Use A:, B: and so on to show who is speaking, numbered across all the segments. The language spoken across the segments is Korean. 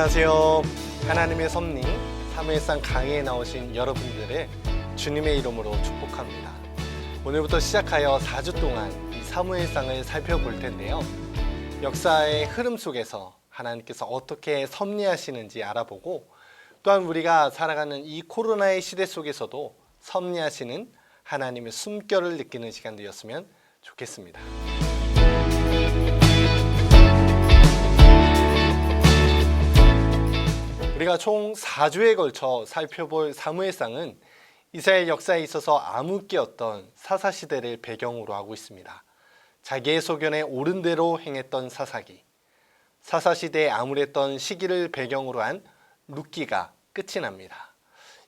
A: 안녕하세요. 하나님의 섭리 사무엘상 강의에 나오신 여러분들을 주님의 이름으로 축복합니다. 오늘부터 시작하여 4주 동안 이 사무엘상을 살펴볼 텐데요. 역사의 흐름 속에서 하나님께서 어떻게 섭리하시는지 알아보고, 또한 우리가 살아가는 이 코로나의 시대 속에서도 섭리하시는 하나님의 숨결을 느끼는 시간 되었으면 좋겠습니다. 우리가 총 4주에 걸쳐 살펴볼 사무엘상은 이스라엘 역사에 있어서 암흑기였던 사사시대를 배경으로 하고 있습니다. 자기의 소견에 옳은 대로 행했던 사사기, 사사시대에 암울했던 시기를 배경으로 한 룻기가 끝이 납니다.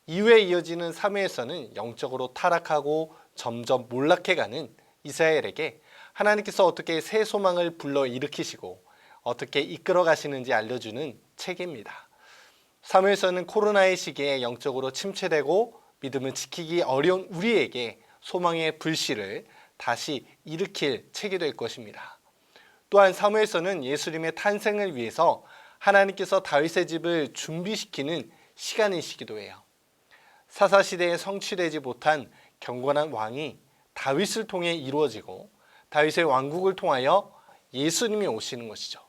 A: 이후에 이어지는 사무엘서는 영적으로 타락하고 점점 몰락해가는 이스라엘에게 하나님께서 어떻게 새 소망을 불러일으키시고 어떻게 이끌어 가시는지 알려주는 책입니다. 사무엘서는 코로나의 시기에 영적으로 침체되고 믿음을 지키기 어려운 우리에게 소망의 불씨를 다시 일으킬 책이 될 것입니다. 또한 사무엘서는 예수님의 탄생을 위해서 하나님께서 다윗의 집을 준비시키는 시간이시기도 해요. 사사시대에 성취되지 못한 경건한 왕이 다윗을 통해 이루어지고 다윗의 왕국을 통하여 예수님이 오시는 것이죠.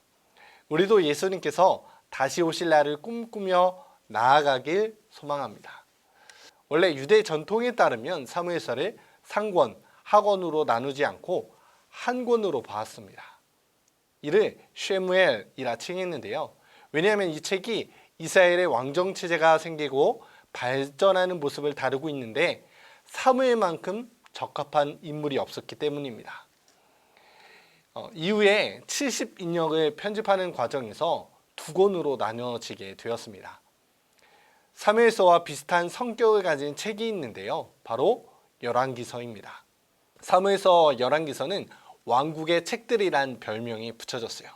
A: 우리도 예수님께서 다시 오실 날을 꿈꾸며 나아가길 소망합니다. 원래 유대 전통에 따르면 사무엘서를 상권, 하권으로 나누지 않고 한 권으로 봤습니다. 이를 쉐무엘이라 칭했는데요. 왜냐하면 이 책이 이스라엘의 왕정체제가 생기고 발전하는 모습을 다루고 있는데 사무엘만큼 적합한 인물이 없었기 때문입니다. 이후에 70인역을 편집하는 과정에서 두 권으로 나눠지게 되었습니다. 사무엘서와 비슷한 성격을 가진 책이 있는데요. 바로 열왕기서입니다. 사무엘서, 열왕기서는 왕국의 책들이란 별명이 붙여졌어요.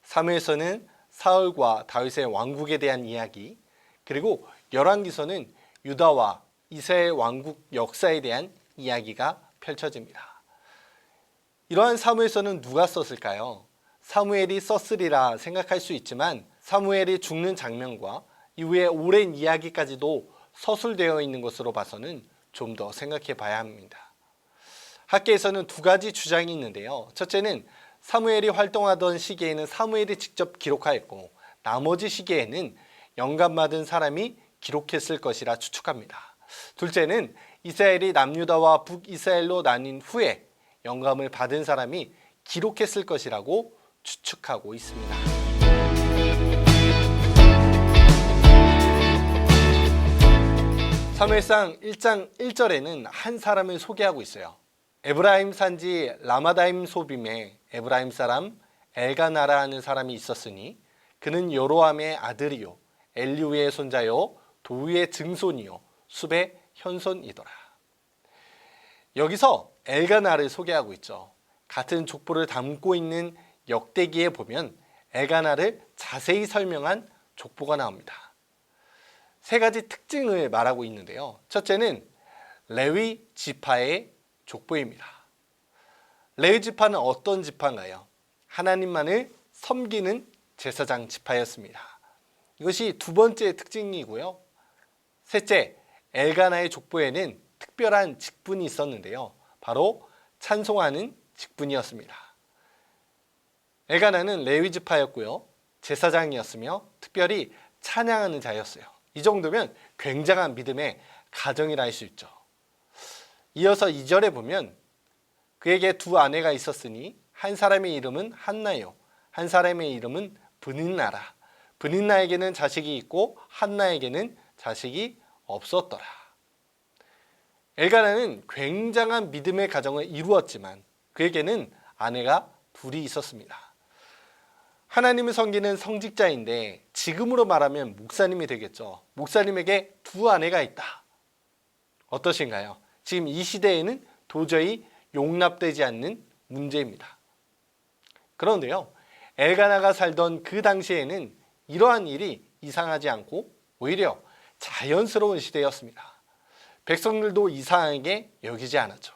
A: 사무엘서는 사울과 다윗의 왕국에 대한 이야기, 그리고 열왕기서는 유다와 이스라엘 왕국 역사에 대한 이야기가 펼쳐집니다. 이러한 사무엘서는 누가 썼을까요? 사무엘이 썼으리라 생각할 수 있지만 사무엘이 죽는 장면과 이후에 오랜 이야기까지도 서술되어 있는 것으로 봐서는 좀 더 생각해 봐야 합니다. 학계에서는 두 가지 주장이 있는데요. 첫째는 사무엘이 활동하던 시기에는 사무엘이 직접 기록하였고 나머지 시기에는 영감받은 사람이 기록했을 것이라 추측합니다. 둘째는 이스라엘이 남유다와 북이스라엘로 나뉜 후에 영감을 받은 사람이 기록했을 것이라고 추측하고 있습니다. 사무엘상 1장 1절에는 한 사람을 소개하고 있어요. 에브라임 산지 라마다임 소빔에 에브라임 사람 엘가나라 하는 사람이 있었으니 그는 여로함의 아들이요 엘리우의 손자요 도우의 증손이요 숲의 현손이더라. 여기서 엘가나를 소개하고 있죠. 같은 족보를 담고 있는 역대기에 보면 엘가나를 자세히 설명한 족보가 나옵니다. 세 가지 특징을 말하고 있는데요. 첫째는 레위 지파의 족보입니다. 레위 지파는 어떤 지파인가요? 하나님만을 섬기는 제사장 지파였습니다. 이것이 두 번째 특징이고요. 셋째, 엘가나의 족보에는 특별한 직분이 있었는데요. 바로 찬송하는 직분이었습니다. 엘가나는 레위 지파였고요. 제사장이었으며 특별히 찬양하는 자였어요. 이 정도면 굉장한 믿음의 가정이라 할 수 있죠. 이어서 2절에 보면 그에게 두 아내가 있었으니 한 사람의 이름은 한나요 한 사람의 이름은 브닌나라. 브닌나에게는 자식이 있고 한나에게는 자식이 없었더라. 엘가나는 굉장한 믿음의 가정을 이루었지만 그에게는 아내가 둘이 있었습니다. 하나님을 섬기는 성직자인데 지금으로 말하면 목사님이 되겠죠. 목사님에게 두 아내가 있다. 어떠신가요? 지금 이 시대에는 도저히 용납되지 않는 문제입니다. 그런데요, 엘가나가 살던 그 당시에는 이러한 일이 이상하지 않고 오히려 자연스러운 시대였습니다. 백성들도 이상하게 여기지 않았죠.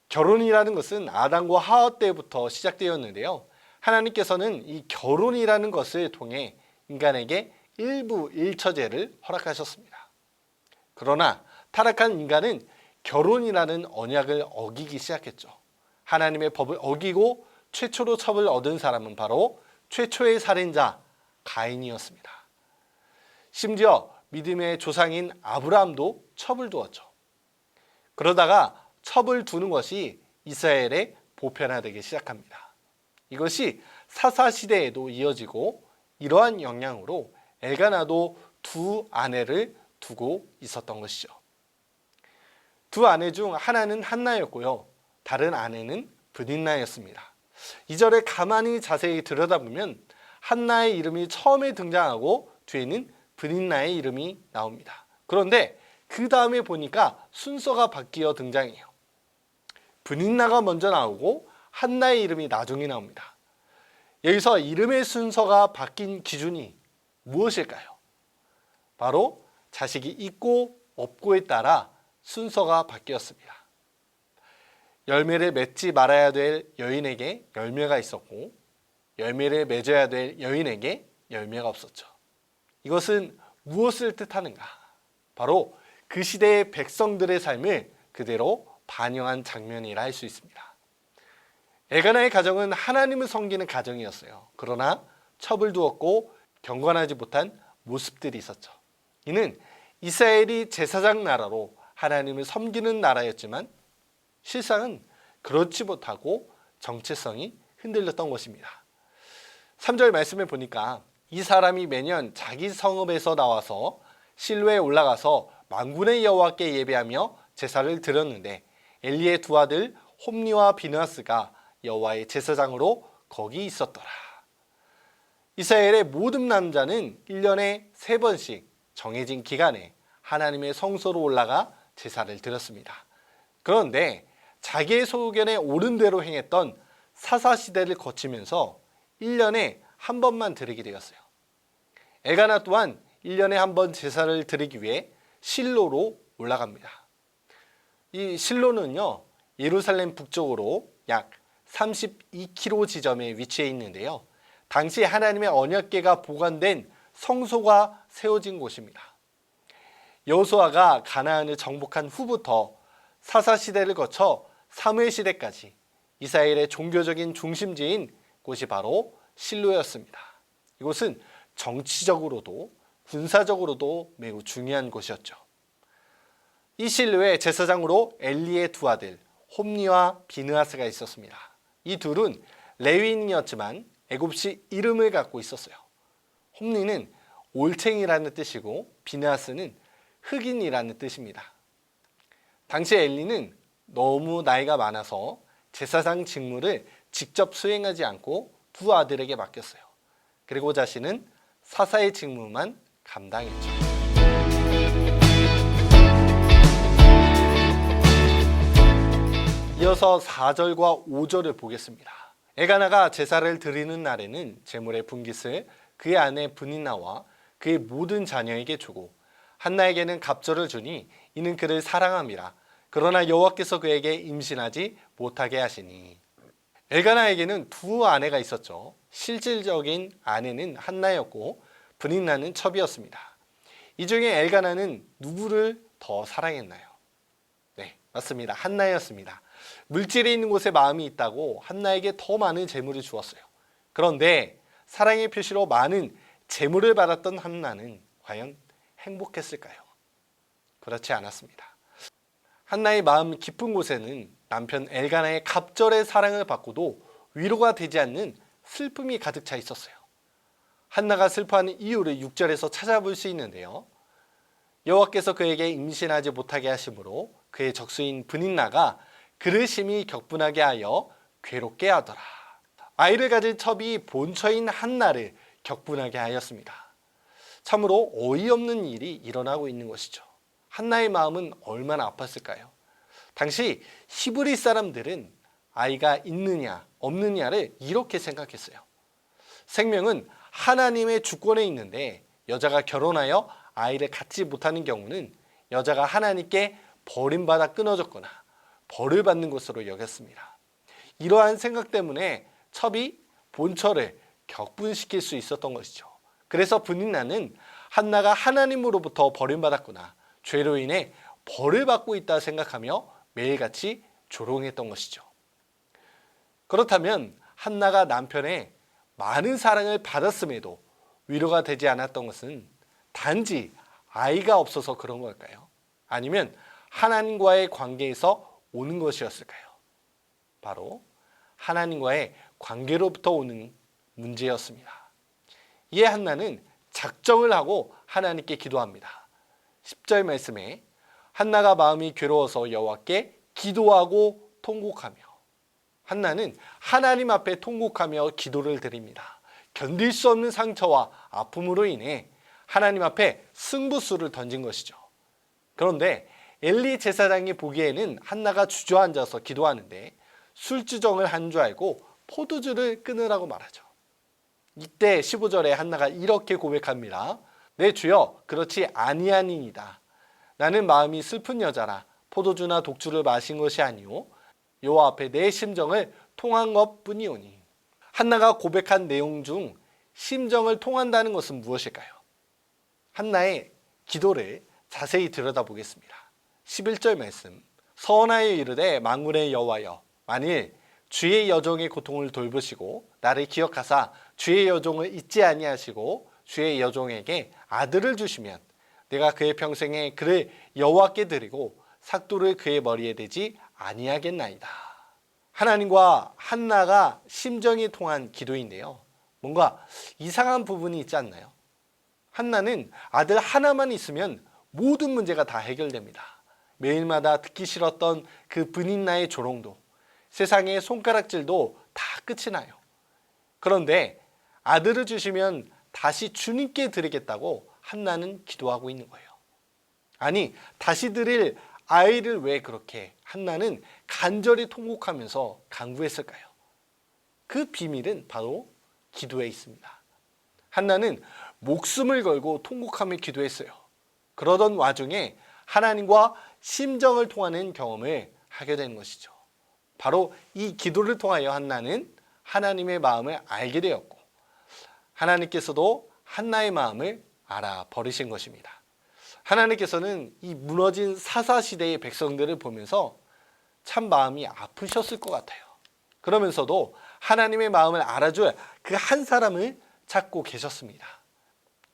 A: 결혼이라는 것은 아담과 하와 때부터 시작되었는데요. 하나님께서는 이 결혼이라는 것을 통해 인간에게 일부 일처제를 허락하셨습니다. 그러나 타락한 인간은 결혼이라는 언약을 어기기 시작했죠. 하나님의 법을 어기고 최초로 첩을 얻은 사람은 바로 최초의 살인자 가인이었습니다. 심지어 믿음의 조상인 아브라함도 첩을 두었죠. 그러다가 첩을 두는 것이 이스라엘에 보편화되기 시작합니다. 이것이 사사시대에도 이어지고 이러한 영향으로 엘가나도 두 아내를 두고 있었던 것이죠. 두 아내 중 하나는 한나였고요. 다른 아내는 브닌나였습니다. 이 절을 가만히 자세히 들여다보면 한나의 이름이 처음에 등장하고 뒤에는 브닌나의 이름이 나옵니다. 그런데 그 다음에 보니까 순서가 바뀌어 등장해요. 브닌나가 먼저 나오고 한나의 이름이 나중에 나옵니다. 여기서 이름의 순서가 바뀐 기준이 무엇일까요? 바로 자식이 있고 없고에 따라 순서가 바뀌었습니다. 열매를 맺지 말아야 될 여인에게 열매가 있었고 열매를 맺어야 될 여인에게 열매가 없었죠. 이것은 무엇을 뜻하는가? 바로 그 시대의 백성들의 삶을 그대로 반영한 장면이라 할 수 있습니다. 엘가나의 가정은 하나님을 섬기는 가정이었어요. 그러나 첩을 두었고 경건하지 못한 모습들이 있었죠. 이는 이스라엘이 제사장 나라로 하나님을 섬기는 나라였지만 실상은 그렇지 못하고 정체성이 흔들렸던 것입니다. 3절 말씀에 보니까 이 사람이 매년 자기 성읍에서 나와서 실로에 올라가서 만군의 여호와께 예배하며 제사를 드렸는데 엘리의 두 아들 홈니와 비느하스가 여호와의 제사장으로 거기 있었더라. 이스라엘의 모든 남자는 1년에 3번씩 정해진 기간에 하나님의 성소로 올라가 제사를 드렸습니다. 그런데 자기의 소견에 옳은 대로 행했던 사사시대를 거치면서 1년에 한 번만 드리게 되었어요. 엘가나 또한 1년에 한 번 제사를 드리기 위해 실로로 올라갑니다. 이 실로는요, 예루살렘 북쪽으로 약 32km 지점에 위치해 있는데요. 당시 하나님의 언약궤가 보관된 성소가 세워진 곳입니다. 여호수아가 가나안을 정복한 후부터 사사시대를 거쳐 사무엘시대까지 이스라엘의 종교적인 중심지인 곳이 바로 실로였습니다. 이곳은 정치적으로도 군사적으로도 매우 중요한 곳이었죠. 이 실로에 제사장으로 엘리의 두 아들 홈니와 비느하스가 있었습니다. 이 둘은 레위인이었지만 애굽시 이름을 갖고 있었어요. 홈니는 올챙이라는 뜻이고 비느하스는 흑인이라는 뜻입니다. 당시 엘리는 너무 나이가 많아서 제사장 직무를 직접 수행하지 않고 두 아들에게 맡겼어요. 그리고 자신은 사사의 직무만 감당했죠. 이어서 4절과 5절을 보겠습니다. 엘가나가 제사를 드리는 날에는 제물의 분깃을 그의 아내 브닌나와 그의 모든 자녀에게 주고 한나에게는 갑절을 주니 이는 그를 사랑함이라. 그러나 여호와께서 그에게 임신하지 못하게 하시니. 엘가나에게는 두 아내가 있었죠. 실질적인 아내는 한나였고 브닌나는 첩이었습니다. 이 중에 엘가나는 누구를 더 사랑했나요? 네, 맞습니다. 한나였습니다. 물질이 있는 곳에 마음이 있다고 한나에게 더 많은 재물을 주었어요. 그런데 사랑의 표시로 많은 재물을 받았던 한나는 과연 행복했을까요? 그렇지 않았습니다. 한나의 마음 깊은 곳에는 남편 엘가나의 갑절의 사랑을 받고도 위로가 되지 않는 슬픔이 가득 차 있었어요. 한나가 슬퍼하는 이유를 6절에서 찾아볼 수 있는데요. 여호와께서 그에게 임신하지 못하게 하심으로 그의 적수인 브닌나가 그를 심히 격분하게 하여 괴롭게 하더라. 아이를 가질 첩이 본처인 한나를 격분하게 하였습니다. 참으로 어이없는 일이 일어나고 있는 것이죠. 한나의 마음은 얼마나 아팠을까요? 당시 히브리 사람들은 아이가 있느냐 없느냐를 이렇게 생각했어요. 생명은 하나님의 주권에 있는데 여자가 결혼하여 아이를 갖지 못하는 경우는 여자가 하나님께 버림받아 끊어졌거나 벌을 받는 것으로 여겼습니다. 이러한 생각 때문에 첩이 본처를 격분시킬 수 있었던 것이죠. 그래서 브니나는 한나가 하나님으로부터 버림받았구나, 죄로 인해 벌을 받고 있다 생각하며 매일같이 조롱했던 것이죠. 그렇다면 한나가 남편의 많은 사랑을 받았음에도 위로가 되지 않았던 것은 단지 아이가 없어서 그런 걸까요? 아니면 하나님과의 관계에서 오는 것이었을까요? 바로 하나님과의 관계로부터 오는 문제였습니다. 이에 한나는 작정을 하고 하나님께 기도합니다. 10절 말씀에 한나가 마음이 괴로워서 여호와께 기도하고 통곡하며, 한나는 하나님 앞에 통곡하며 기도를 드립니다. 견딜 수 없는 상처와 아픔으로 인해 하나님 앞에 승부수를 던진 것이죠. 그런데 엘리 제사장이 보기에는 한나가 주저앉아서 기도하는데 술주정을 한 줄 알고 포도주를 끊으라고 말하죠. 이때 15절에 한나가 이렇게 고백합니다. 내 주여, 그렇지 아니하니이다. 나는 마음이 슬픈 여자라 포도주나 독주를 마신 것이 아니오 여호와 앞에 내 심정을 통한 것뿐이오니. 한나가 고백한 내용 중 심정을 통한다는 것은 무엇일까요? 한나의 기도를 자세히 들여다보겠습니다. 11절 말씀, 서원하여 이르되 만군의 여호와여, 만일 주의 여종의 고통을 돌보시고 나를 기억하사 주의 여종을 잊지 아니하시고 주의 여종에게 아들을 주시면 내가 그의 평생에 그를 여호와께 드리고 삭도를 그의 머리에 대지 아니하겠나이다. 하나님과 한나가 심정이 통한 기도인데요, 뭔가 이상한 부분이 있지 않나요? 한나는 아들 하나만 있으면 모든 문제가 다 해결됩니다. 매일마다 듣기 싫었던 그 브닌나의 조롱도, 세상의 손가락질도 다 끝이 나요. 그런데 아들을 주시면 다시 주님께 드리겠다고 한나는 기도하고 있는 거예요. 아니, 다시 드릴 아이를 왜 그렇게 한나는 간절히 통곡하면서 간구했을까요? 그 비밀은 바로 기도에 있습니다. 한나는 목숨을 걸고 통곡하며 기도했어요. 그러던 와중에 하나님과 심정을 통하는 경험을 하게 되는 것이죠. 바로 이 기도를 통하여 한나는 하나님의 마음을 알게 되었고, 하나님께서도 한나의 마음을 알아버리신 것입니다. 하나님께서는 이 무너진 사사시대의 백성들을 보면서 참 마음이 아프셨을 것 같아요. 그러면서도 하나님의 마음을 알아줄 그 한 사람을 찾고 계셨습니다.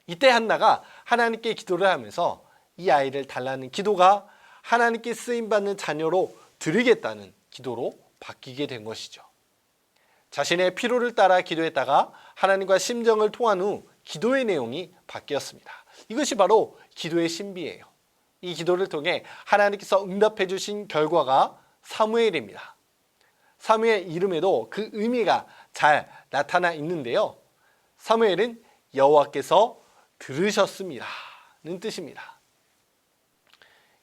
A: 이때 한나가 하나님께 기도를 하면서 이 아이를 달라는 기도가 하나님께 쓰임받는 자녀로 드리겠다는 기도로 바뀌게 된 것이죠. 자신의 필요를 따라 기도했다가 하나님과 심정을 통한 후 기도의 내용이 바뀌었습니다. 이것이 바로 기도의 신비예요. 이 기도를 통해 하나님께서 응답해 주신 결과가 사무엘입니다. 사무엘 이름에도 그 의미가 잘 나타나 있는데요, 사무엘은 여호와께서 들으셨습니다는 뜻입니다.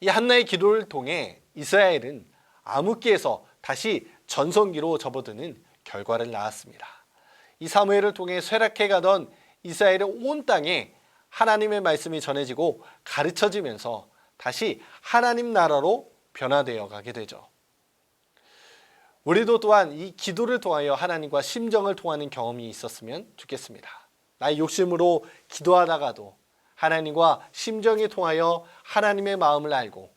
A: 이 한나의 기도를 통해 이스라엘은 암흑기에서 다시 전성기로 접어드는 결과를 낳았습니다. 이 사무엘을 통해 쇠락해 가던 이스라엘의 온 땅에 하나님의 말씀이 전해지고 가르쳐지면서 다시 하나님 나라로 변화되어 가게 되죠. 우리도 또한 이 기도를 통하여 하나님과 심정을 통하는 경험이 있었으면 좋겠습니다. 나의 욕심으로 기도하다가도 하나님과 심정에 통하여 하나님의 마음을 알고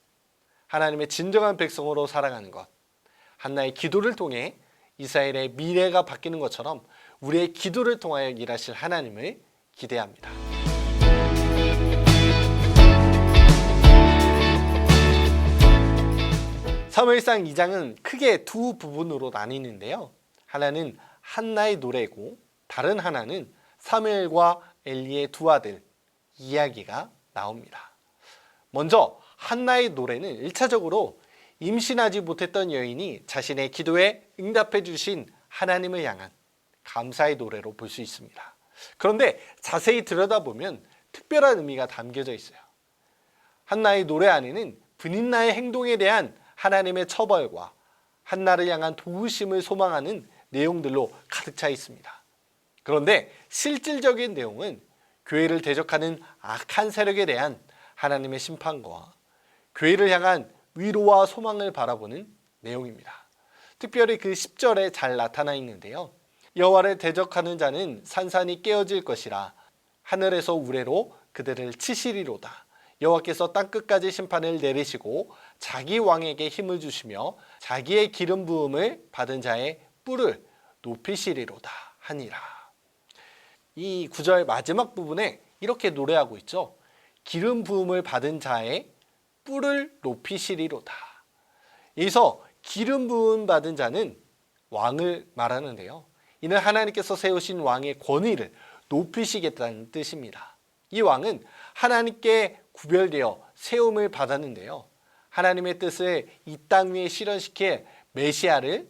A: 하나님의 진정한 백성으로 살아가는 것, 한나의 기도를 통해 이스라엘의 미래가 바뀌는 것처럼 우리의 기도를 통하여 일하실 하나님을 기대합니다. 사무엘상 2장은 크게 두 부분으로 나뉘는데요, 하나는 한나의 노래고 다른 하나는 사무엘과 엘리의 두 아들 이야기가 나옵니다. 먼저 한나의 노래는 1차적으로 임신하지 못했던 여인이 자신의 기도에 응답해 주신 하나님을 향한 감사의 노래로 볼 수 있습니다. 그런데 자세히 들여다보면 특별한 의미가 담겨져 있어요. 한나의 노래 안에는 브닌나의 행동에 대한 하나님의 처벌과 한나를 향한 도우심을 소망하는 내용들로 가득 차 있습니다. 그런데 실질적인 내용은 교회를 대적하는 악한 세력에 대한 하나님의 심판과 교회를 향한 위로와 소망을 바라보는 내용입니다. 특별히 그 10절에 잘 나타나 있는데요, 여호와를 대적하는 자는 산산이 깨어질 것이라 하늘에서 우레로 그들을 치시리로다. 여호와께서 땅끝까지 심판을 내리시고 자기 왕에게 힘을 주시며 자기의 기름 부음을 받은 자의 뿔을 높이시리로다 하니라. 이 구절 마지막 부분에 이렇게 노래하고 있죠. 기름 부음을 받은 자의 뿔을 높이시리로다. 여기서 기름 부음 받은 자는 왕을 말하는데요. 이는 하나님께서 세우신 왕의 권위를 높이시겠다는 뜻입니다. 이 왕은 하나님께 구별되어 세움을 받았는데요. 하나님의 뜻을 이 땅 위에 실현시킬 메시아를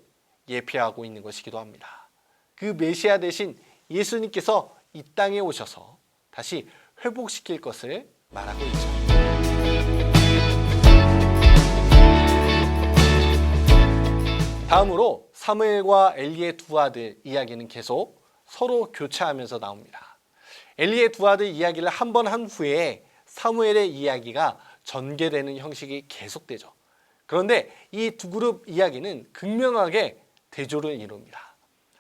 A: 예표하고 있는 것이기도 합니다. 그 메시아 대신 예수님께서 이 땅에 오셔서 다시 회복시킬 것을 말하고 있죠. 다음으로 사무엘과 엘리의 두 아들 이야기는 계속 서로 교차하면서 나옵니다. 엘리의 두 아들 이야기를 한 번 한 후에 사무엘의 이야기가 전개되는 형식이 계속되죠. 그런데 이 두 그룹 이야기는 극명하게 대조를 이룹니다.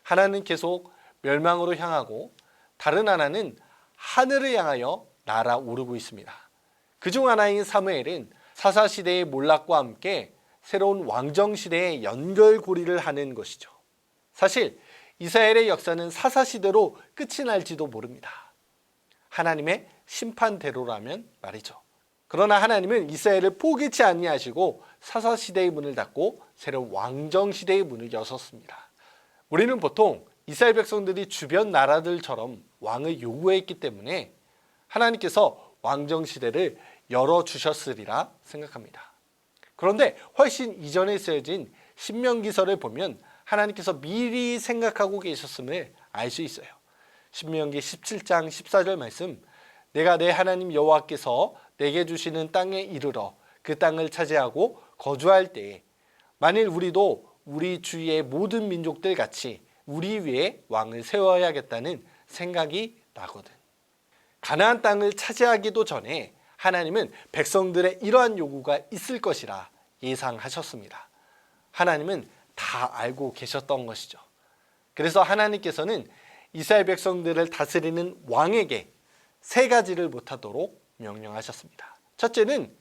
A: 하나는 계속 멸망으로 향하고 다른 하나는 하늘을 향하여 날아오르고 있습니다. 그중 하나인 사무엘은 사사시대의 몰락과 함께 새로운 왕정시대의 연결고리를 하는 것이죠. 사실 이스라엘의 역사는 사사시대로 끝이 날지도 모릅니다. 하나님의 심판대로라면 말이죠. 그러나 하나님은 이스라엘을 포기치 아니하시고 사사시대의 문을 닫고 새로운 왕정시대의 문을 여셨습니다. 우리는 보통 이스라엘 백성들이 주변 나라들처럼 왕을 요구했기 때문에 하나님께서 왕정시대를 열어주셨으리라 생각합니다. 그런데 훨씬 이전에 쓰여진 신명기서를 보면 하나님께서 미리 생각하고 계셨음을 알 수 있어요. 신명기 17장 14절 말씀, 내가 내 하나님 여호와께서 내게 주시는 땅에 이르러 그 땅을 차지하고 거주할 때에 만일 우리도 우리 주위의 모든 민족들 같이 우리 위에 왕을 세워야겠다는 생각이 나거든. 가나안 땅을 차지하기도 전에 하나님은 백성들의 이러한 요구가 있을 것이라 예상하셨습니다. 하나님은 다 알고 계셨던 것이죠. 그래서 하나님께서는 이스라엘 백성들을 다스리는 왕에게 세 가지를 못하도록 명령하셨습니다. 첫째는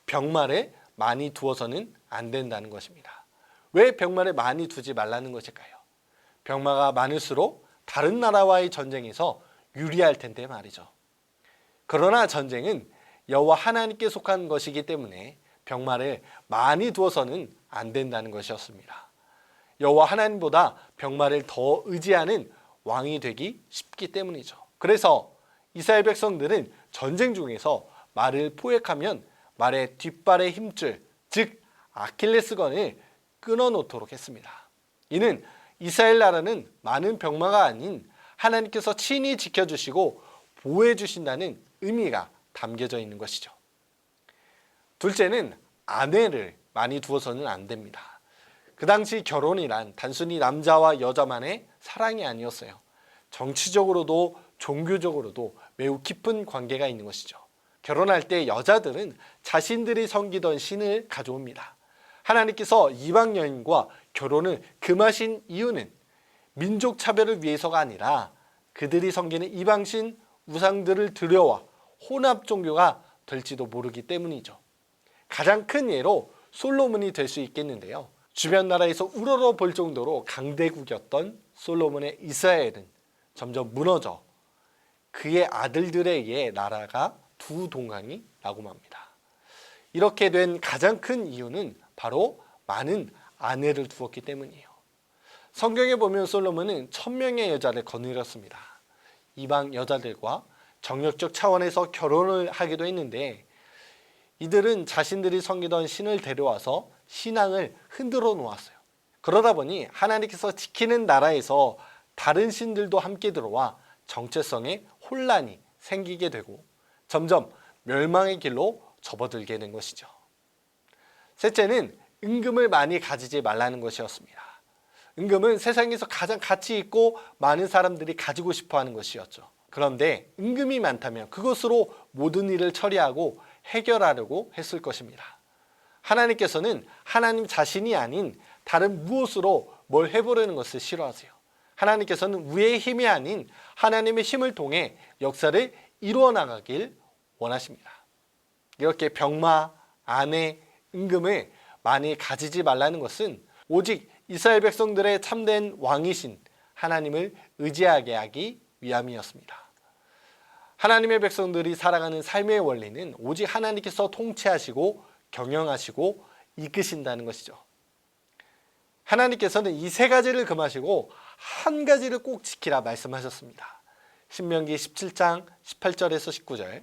A: 병마를 많이 두어서는 안 된다는 것입니다. 왜 병마를 많이 두지 말라는 것일까요? 병마가 많을수록 다른 나라와의 전쟁에서 유리할 텐데 말이죠. 그러나 전쟁은 여호와 하나님께 속한 것이기 때문에 병마를 많이 두어서는 안 된다는 것이었습니다. 여호와 하나님보다 병마를 더 의지하는 왕이 되기 쉽기 때문이죠. 그래서 이스라엘 백성들은 전쟁 중에서 말을 포획하면 말의 뒷발의 힘줄, 즉 아킬레스건을 끊어놓도록 했습니다. 이는 이스라엘 나라는 많은 병마가 아닌 하나님께서 친히 지켜주시고 보호해 주신다는 의미가 담겨져 있는 것이죠. 둘째는 아내를 많이 두어서는 안 됩니다. 그 당시 결혼이란 단순히 남자와 여자만의 사랑이 아니었어요. 정치적으로도 종교적으로도 매우 깊은 관계가 있는 것이죠. 결혼할 때 여자들은 자신들이 섬기던 신을 가져옵니다. 하나님께서 이방 여인과 결혼을 금하신 이유는 민족 차별을 위해서가 아니라 그들이 섬기는 이방신 우상들을 들여와 혼합 종교가 될지도 모르기 때문이죠. 가장 큰 예로 솔로몬이 될 수 있겠는데요. 주변 나라에서 우러러 볼 정도로 강대국이었던 솔로몬의 이스라엘은 점점 무너져 그의 아들들에 의해 나라가 두 동강이 나고 맙니다. 이렇게 된 가장 큰 이유는 바로 많은 아내를 두었기 때문이에요. 성경에 보면 솔로몬은 1000명의 여자를 거느렸습니다. 이방 여자들과 정력적 차원에서 결혼을 하기도 했는데 이들은 자신들이 섬기던 신을 데려와서 신앙을 흔들어 놓았어요. 그러다 보니 하나님께서 지키는 나라에서 다른 신들도 함께 들어와 정체성에 혼란이 생기게 되고 점점 멸망의 길로 접어들게 된 것이죠. 셋째는 은금을 많이 가지지 말라는 것이었습니다. 은금은 세상에서 가장 가치 있고 많은 사람들이 가지고 싶어하는 것이었죠. 그런데 은금이 많다면 그것으로 모든 일을 처리하고 해결하려고 했을 것입니다. 하나님께서는 하나님 자신이 아닌 다른 무엇으로 뭘 해보려는 것을 싫어하세요. 하나님께서는 우리의 힘이 아닌 하나님의 힘을 통해 역사를 이루어 나가길 원하십니다. 이렇게 병마, 아내, 은금을 많이 가지지 말라는 것은 오직 이스라엘 백성들의 참된 왕이신 하나님을 의지하게 하기 위함이었습니다. 하나님의 백성들이 살아가는 삶의 원리는 오직 하나님께서 통치하시고 경영하시고 이끄신다는 것이죠. 하나님께서는 이 세 가지를 금하시고 한 가지를 꼭 지키라 말씀하셨습니다. 신명기 17장 18절에서 19절.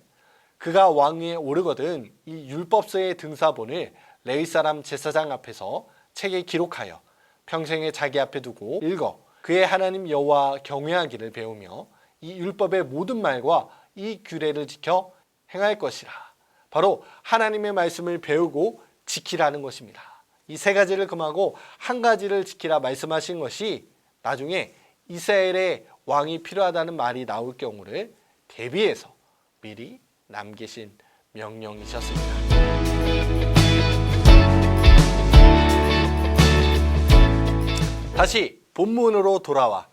A: 그가 왕위에 오르거든 이 율법서의 등사본을 레위 사람 제사장 앞에서 책에 기록하여 평생에 자기 앞에 두고 읽어 그의 하나님 여호와 경외하기를 배우며 이 율법의 모든 말과 이 규례를 지켜 행할 것이라. 바로 하나님의 말씀을 배우고 지키라는 것입니다. 이 세 가지를 금하고 한 가지를 지키라 말씀하신 것이 나중에 이스라엘의 왕이 필요하다는 말이 나올 경우를 대비해서 미리 남기신 명령이셨습니다. 다시 본문으로 돌아와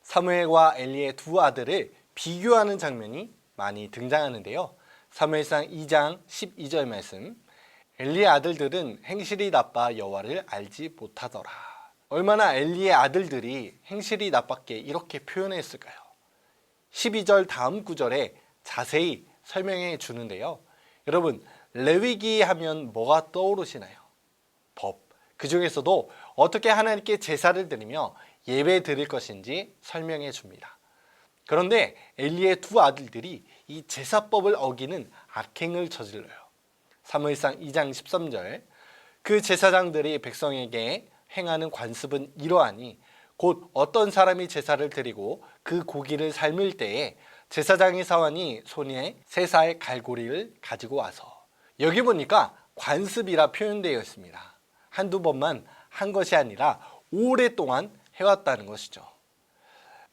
A: 사무엘과 엘리의 두 아들을 비교하는 장면이 많이 등장하는데요. 사무엘상 2장 12절 말씀. 엘리의 아들들은 행실이 나빠 여호와를 알지 못하더라. 얼마나 엘리의 아들들이 행실이 나빴게 이렇게 표현했을까요? 12절 다음 구절에 자세히 설명해 주는데요. 여러분, 레위기 하면 뭐가 떠오르시나요? 법. 그 중에서도 어떻게 하나님께 제사를 드리며 예배 드릴 것인지 설명해 줍니다. 그런데 엘리의 두 아들들이 이 제사법을 어기는 악행을 저질러요. 사무엘상 2장 13절. 그 제사장들이 백성에게 행하는 관습은 이러하니 곧 어떤 사람이 제사를 드리고 그 고기를 삶을 때에 제사장의 사환이 손에 3살 갈고리를 가지고 와서, 여기 보니까 관습이라 표현되어 있습니다. 한두 번만 한 것이 아니라 오랫동안 해왔다는 것이죠.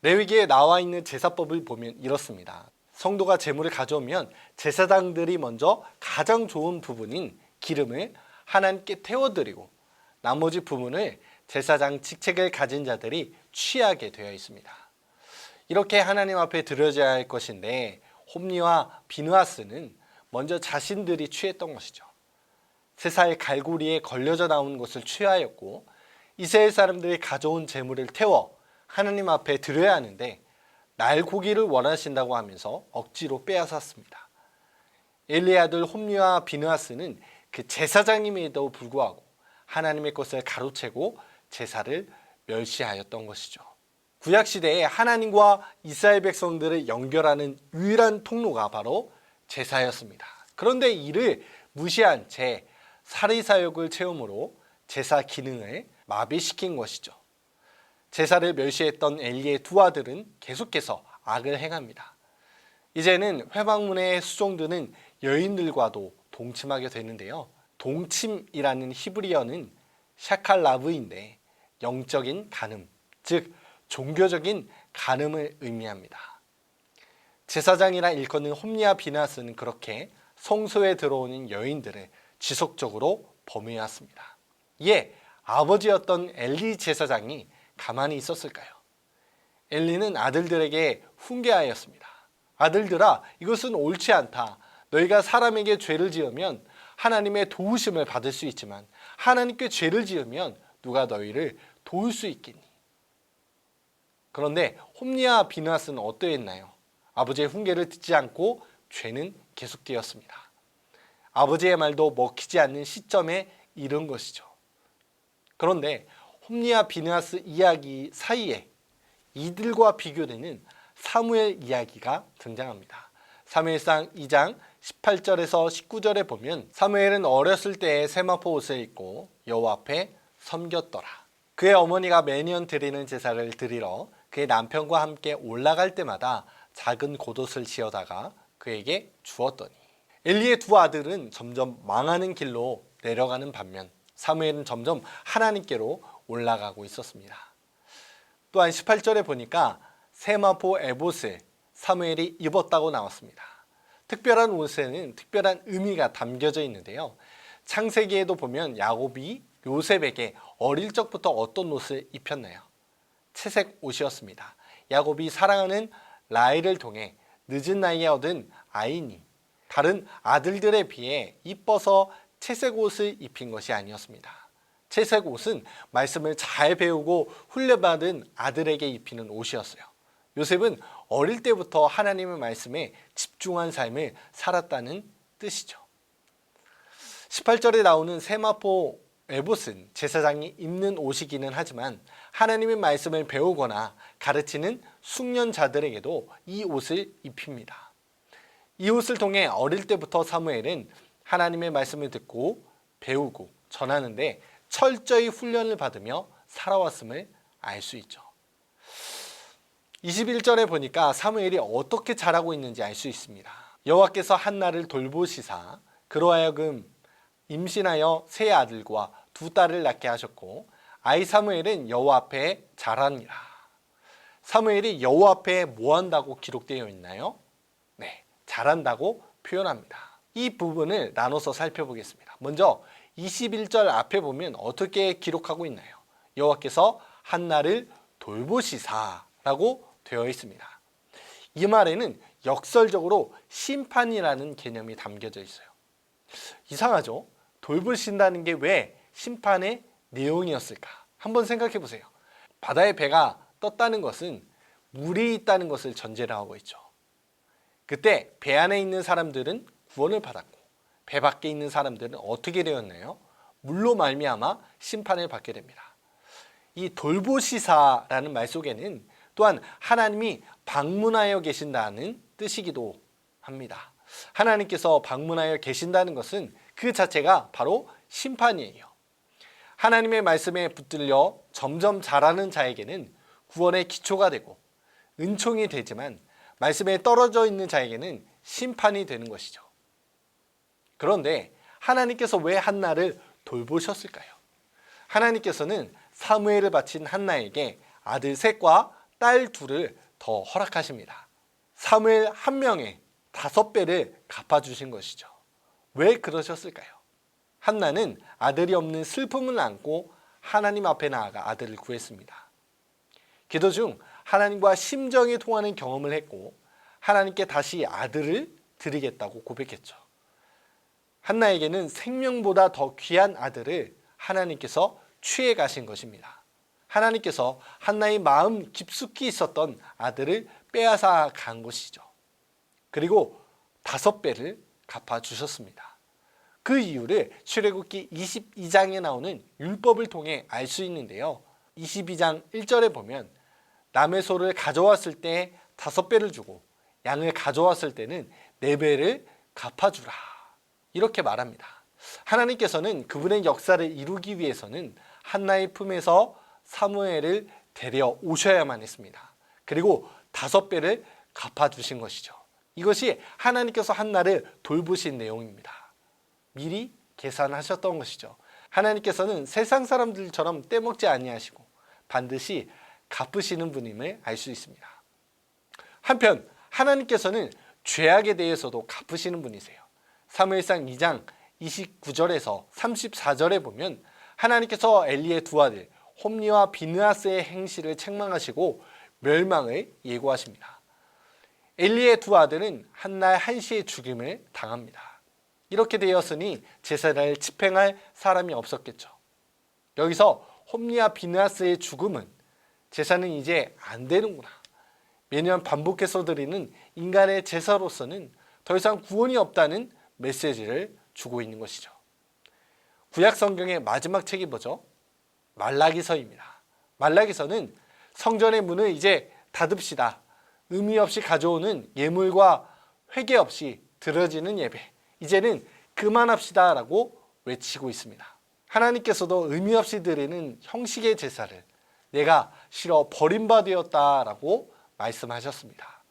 A: 레위기에 나와 있는 제사법을 보면 이렇습니다. 성도가 제물을 가져오면 제사장들이 먼저 가장 좋은 부분인 기름을 하나님께 태워드리고 나머지 부분을 제사장 직책을 가진 자들이 취하게 되어 있습니다. 이렇게 하나님 앞에 드려져야 할 것인데 홈리와 비느하스는 먼저 자신들이 취했던 것이죠. 3살 갈고리에 걸려져 나온 것을 취하였고 이스라엘 사람들이 가져온 제물을 태워 하나님 앞에 드려야 하는데 날고기를 원하신다고 하면서 억지로 빼앗았습니다. 엘리의 아들 홈리와 비느하스는 그 제사장임에도 불구하고 하나님의 것을 가로채고 제사를 멸시하였던 것이죠. 구약시대에 하나님과 이스라엘 백성들을 연결하는 유일한 통로가 바로 제사였습니다. 그런데 이를 무시한 채 사리사욕을 채움으로 제사 기능을 마비시킨 것이죠. 제사를 멸시했던 엘리의 두 아들은 계속해서 악을 행합니다. 이제는 회막문에 수종드는 여인들과도 동침하게 되는데요. 동침이라는 히브리어는 샤칼라브인데 영적인 간음, 즉 종교적인 간음을 의미합니다. 제사장이라 일컫는 홈리와 비느하스는 그렇게 성소에 들어오는 여인들을 지속적으로 범해왔습니다. 이에 아버지였던 엘리 제사장이 가만히 있었을까요? 엘리는 아들들에게 훈계하였습니다. 아들들아, 이것은 옳지 않다. 너희가 사람에게 죄를 지으면 하나님의 도우심을 받을 수 있지만 하나님께 죄를 지으면 누가 너희를 도울 수 있겠니? 그런데 홈리와 비느하스는 어떠했나요? 아버지의 훈계를 듣지 않고 죄는 계속되었습니다. 아버지의 말도 먹히지 않는 시점에 이른 것이죠. 그런데 홈리와 비느하스 이야기 사이에 이들과 비교되는 사무엘 이야기가 등장합니다. 사무엘상 2장 18절에서 19절에 보면 사무엘은 어렸을 때에 세마포 옷을 입고 여호와 앞에 섬겼더라. 그의 어머니가 매년 드리는 제사를 드리러 그의 남편과 함께 올라갈 때마다 작은 겉옷을 지어다가 그에게 주었더니, 엘리의 두 아들은 점점 망하는 길로 내려가는 반면 사무엘은 점점 하나님께로 올라가고 있었습니다. 또한 18절에 보니까 세마포 에봇을 사무엘이 입었다고 나왔습니다. 특별한 옷에는 특별한 의미가 담겨져 있는데요. 창세기에도 보면 야곱이 요셉에게 어릴 적부터 어떤 옷을 입혔나요? 채색 옷이었습니다. 야곱이 사랑하는 라헬을 통해 늦은 나이에 얻은 아이니 다른 아들들에 비해 이뻐서 채색 옷을 입힌 것이 아니었습니다. 채색 옷은 말씀을 잘 배우고 훈련받은 아들에게 입히는 옷이었어요. 요셉은 어릴 때부터 하나님의 말씀에 집중한 삶을 살았다는 뜻이죠. 18절에 나오는 세마포 에봇은 제사장이 입는 옷이기는 하지만 하나님의 말씀을 배우거나 가르치는 숙련자들에게도 이 옷을 입힙니다. 이 옷을 통해 어릴 때부터 사무엘은 하나님의 말씀을 듣고 배우고 전하는데 철저히 훈련을 받으며 살아왔음을 알 수 있죠. 21절에 보니까 사무엘이 어떻게 자라고 있는지 알 수 있습니다. 여호와께서 한나를 돌보시사 그로 하여금 임신하여 세 아들과 두 딸을 낳게 하셨고 아이 사무엘은 여호와 앞에 자라니라. 사무엘이 여호와 앞에 뭐 한다고 기록되어 있나요? 네, 자란다고 표현합니다. 이 부분을 나눠서 살펴보겠습니다. 먼저 21절 앞에 보면 어떻게 기록하고 있나요? 여호와께서 한나를 돌보시사라고 되어 있습니다. 이 말에는 역설적으로 심판이라는 개념이 담겨져 있어요. 이상하죠? 돌보신다는 게 왜 심판의 내용이었을까? 한번 생각해 보세요. 바다에 배가 떴다는 것은 물이 있다는 것을 전제로 하고 있죠. 그때 배 안에 있는 사람들은 구원을 받았고 배 밖에 있는 사람들은 어떻게 되었나요? 물로 말미암아 심판을 받게 됩니다. 이 돌보시사라는 말 속에는 또한 하나님이 방문하여 계신다는 뜻이기도 합니다. 하나님께서 방문하여 계신다는 것은 그 자체가 바로 심판이에요. 하나님의 말씀에 붙들려 점점 자라는 자에게는 구원의 기초가 되고 은총이 되지만 말씀에 떨어져 있는 자에게는 심판이 되는 것이죠. 그런데 하나님께서 왜 한나를 돌보셨을까요? 하나님께서는 사무엘을 바친 한나에게 아들 셋과 딸 둘을 더 허락하십니다. 사무엘 한 명에 5배를 갚아주신 것이죠. 왜 그러셨을까요? 한나는 아들이 없는 슬픔을 안고 하나님 앞에 나아가 아들을 구했습니다. 기도 중 하나님과 심정이 통하는 경험을 했고 하나님께 다시 아들을 드리겠다고 고백했죠. 한나에게는 생명보다 더 귀한 아들을 하나님께서 취해 가신 것입니다. 하나님께서 한나의 마음 깊숙이 있었던 아들을 빼앗아 간 것이죠. 그리고 5배를 갚아주셨습니다. 그 이유를 출애굽기 22장에 나오는 율법을 통해 알 수 있는데요. 22장 1절에 보면 남의 소를 가져왔을 때 5배를 주고 양을 가져왔을 때는 4배를 갚아주라. 이렇게 말합니다. 하나님께서는 그분의 역사를 이루기 위해서는 한나의 품에서 사무엘을 데려오셔야만 했습니다. 그리고 5배를 갚아주신 것이죠. 이것이 하나님께서 한나를 돌보신 내용입니다. 미리 계산하셨던 것이죠. 하나님께서는 세상 사람들처럼 떼먹지 아니하시고 반드시 갚으시는 분임을 알 수 있습니다. 한편 하나님께서는 죄악에 대해서도 갚으시는 분이세요. 사무엘상 2장 29절에서 34절에 보면 하나님께서 엘리의 두 아들 홈리와 비느하스의 행실을 책망하시고 멸망을 예고하십니다. 엘리의 두 아들은 한날 한시에 죽임을 당합니다. 이렇게 되었으니 제사를 집행할 사람이 없었겠죠. 여기서 홈리와 비느하스의 죽음은 제사는 이제 안 되는구나. 매년 반복해서 드리는 인간의 제사로서는 더 이상 구원이 없다는 메시지를 주고 있는 것이죠. 구약 성경의 마지막 책이 뭐죠? 말라기서입니다. 말라기서는 성전의 문을 이제 닫읍시다. 의미 없이 가져오는 예물과 회개 없이 드려지는 예배. 이제는 그만합시다 라고 외치고 있습니다. 하나님께서도 의미 없이 드리는 형식의 제사를 내가 싫어 버림받았다라고 말씀하셨습니다.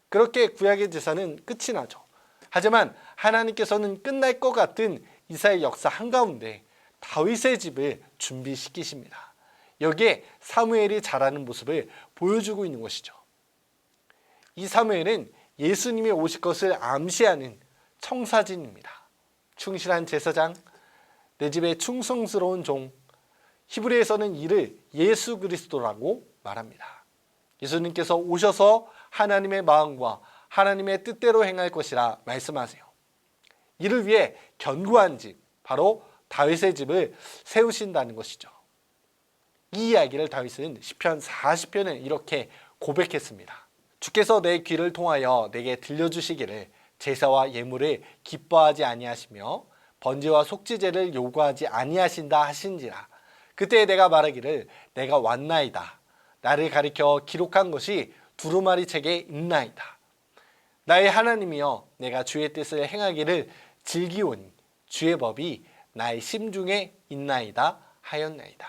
A: 그렇게 구약의 제사는 끝이 나죠. 하지만 하나님께서는 끝날 것 같은 이스라엘 역사 한가운데 다윗의 집을 준비시키십니다. 여기에 사무엘이 자라는 모습을 보여주고 있는 것이죠. 이 사무엘은 예수님이 오실 것을 암시하는 청사진입니다. 충실한 제사장, 내 집에 충성스러운 종, 히브리에서는 이를 예수 그리스도라고 말합니다. 예수님께서 오셔서 하나님의 마음과 하나님의 뜻대로 행할 것이라 말씀하세요. 이를 위해 견고한 집, 바로 다윗의 집을 세우신다는 것이죠. 이 이야기를 다윗은 시편 40편에 이렇게 고백했습니다. 주께서 내 귀를 통하여 내게 들려주시기를 제사와 예물을 기뻐하지 아니하시며 번제와 속죄제를 요구하지 아니하신다 하신지라. 그때 내가 말하기를 내가 왔나이다. 나를 가리켜 기록한 것이 두루마리 책에 있나이다. 나의 하나님이여, 내가 주의 뜻을 행하기를 즐기오니 주의 법이 나의 심중에 있나이다 하였나이다.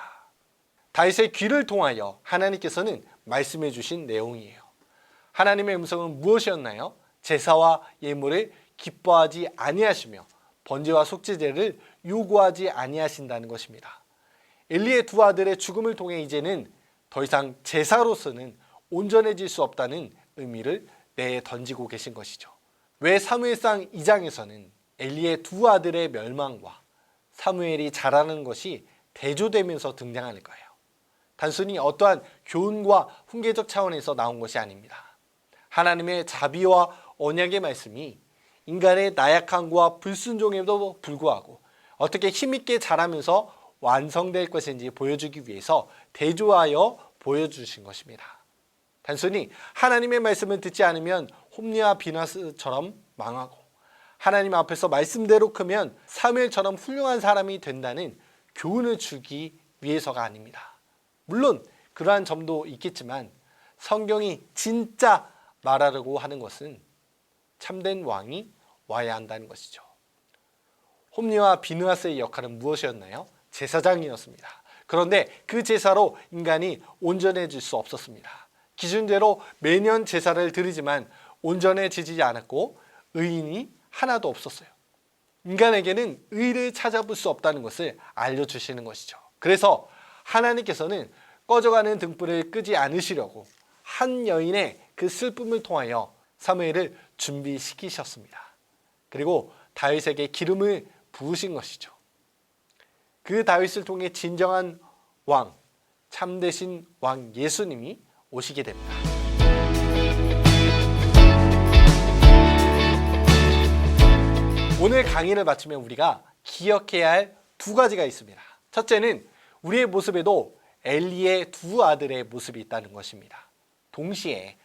A: 다윗의 귀를 통하여 하나님께서는 말씀해 주신 내용이에요. 하나님의 음성은 무엇이었나요? 제사와 예물을 기뻐하지 아니하시며 번제와 속죄제를 요구하지 아니하신다는 것입니다. 엘리의 두 아들의 죽음을 통해 이제는 더 이상 제사로서는 온전해질 수 없다는 의미를 내던지고 계신 것이죠. 왜 사무엘상 2장에서는 엘리의 두 아들의 멸망과 사무엘이 자라는 것이 대조되면서 등장하는 거예요. 단순히 어떠한 교훈과 훈계적 차원에서 나온 것이 아닙니다. 하나님의 자비와 언약의 말씀이 인간의 나약함과 불순종에도 불구하고 어떻게 힘있게 자라면서 완성될 것인지 보여주기 위해서 대조하여 보여주신 것입니다. 단순히 하나님의 말씀을 듣지 않으면 홈리와 비나스처럼 망하고 하나님 앞에서 말씀대로 크면 사무엘처럼 훌륭한 사람이 된다는 교훈을 주기 위해서가 아닙니다. 물론 그러한 점도 있겠지만 성경이 진짜 말하려고 하는 것은 참된 왕이 와야 한다는 것이죠. 홈리와 비느하스의 역할은 무엇이었나요? 제사장이었습니다. 그런데 그 제사로 인간이 온전해질 수 없었습니다. 기준대로 매년 제사를 드리지만 온전해지지 않았고 의인이 하나도 없었어요. 인간에게는 의를 찾아볼 수 없다는 것을 알려주시는 것이죠. 그래서 하나님께서는 꺼져가는 등불을 끄지 않으시려고 한 여인의 그 슬픔을 통하여 사무엘을 준비시키셨습니다. 그리고 다윗에게 기름을 부으신 것이죠. 그 다윗을 통해 진정한 왕, 참되신 왕 예수님이 오시게 됩니다. 오늘 강의를 마치면 우리가 기억해야 할 두 가지가 있습니다. 첫째는 우리의 모습에도 엘리의 두 아들의 모습이 있다는 것입니다. 동시에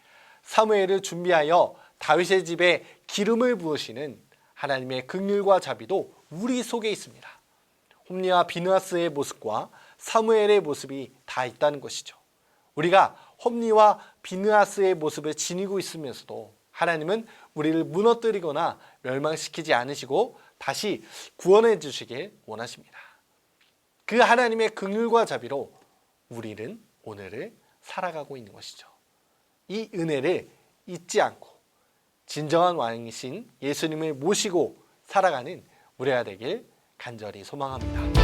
A: 사무엘을 준비하여 다윗의 집에 기름을 부으시는 하나님의 긍휼과 자비도 우리 속에 있습니다. 홈리와 비느하스의 모습과 사무엘의 모습이 다 있다는 것이죠. 우리가 홈리와 비느하스의 모습을 지니고 있으면서도 하나님은 우리를 무너뜨리거나 멸망시키지 않으시고 다시 구원해 주시길 원하십니다. 그 하나님의 긍휼과 자비로 우리는 오늘을 살아가고 있는 것이죠. 이 은혜를 잊지 않고 진정한 왕이신 예수님을 모시고 살아가는 우리가 되길 간절히 소망합니다.